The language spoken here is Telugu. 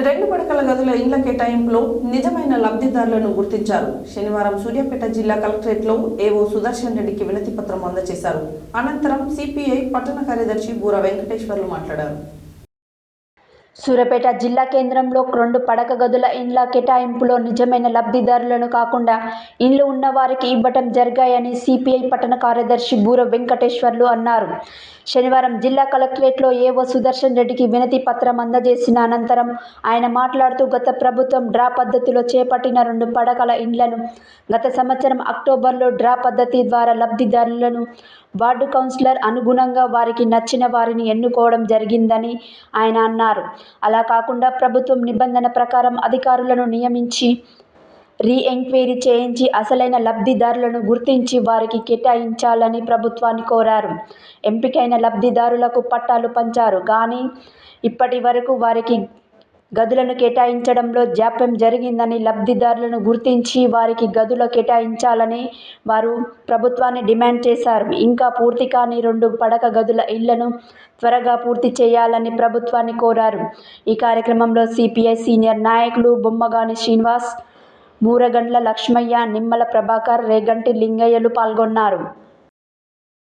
రెండు పడకల గదుల ఇండ్ల కేటాయింపులో నిజమైన లబ్ధిదారులను గుర్తించారు. శనివారం సూర్యాపేట జిల్లా కలెక్టరేట్లో ఏవో సుదర్శన్ రెడ్డికి వినతి పత్రం అందజేశారు. అనంతరం సిపిఐ పట్టణ కార్యదర్శి బూర వెంకటేశ్వర్లు మాట్లాడారు. సూర్యాపేట జిల్లా కేంద్రంలో 2 పడక గదుల ఇండ్ల కేటాయింపులో నిజమైన లబ్ధిదారులను కాకుండా ఇండ్లు ఉన్న వారికి ఇవ్వటం జరిగాయని సిపిఐ పట్టణ కార్యదర్శి బూర వెంకటేశ్వర్లు అన్నారు. శనివారం జిల్లా కలెక్టరేట్లో ఏవో సుదర్శన్ రెడ్డికి వినతి పత్రం అందజేసిన అనంతరం ఆయన మాట్లాడుతూ గత ప్రభుత్వం డ్రా పద్ధతిలో చేపట్టిన 2 పడకల ఇండ్లను గత సంవత్సరం అక్టోబర్లో డ్రా పద్ధతి ద్వారా లబ్ధిదారులను వార్డు కౌన్సిలర్ అనుగుణంగా వారికి నచ్చిన వారిని ఎన్నుకోవడం జరిగిందని ఆయన అన్నారు. అలా కాకుండా ప్రభుత్వం నిబంధన ప్రకారం అధికారులను నియమించి రీ-ఎంక్వైరీ చేయించి అసలైన లబ్ధిదారులను గుర్తించి వారికి కేటాయించాలని ప్రభుత్వాన్ని కోరారు. ఎంపికైన లబ్ధిదారులకు పట్టాలు పంచారు కానీ ఇప్పటి వరకు వారికి గదులను కేటాయించడంలో జాప్యం జరిగిందని, లబ్ధిదారులను గుర్తించి వారికి గదులు కేటాయించాలని వారు ప్రభుత్వాన్ని డిమాండ్ చేశారు. ఇంకా పూర్తి కాని 2 పడక గదుల ఇళ్లను త్వరగా పూర్తి చేయాలని ప్రభుత్వాన్ని కోరారు. ఈ కార్యక్రమంలో సిపిఐ సీనియర్ నాయకులు బొమ్మగాని శ్రీనివాస్, మూరగండ్ల లక్ష్మయ్య, నిమ్మల ప్రభాకర్, రేగంటి లింగయ్యలు పాల్గొన్నారు.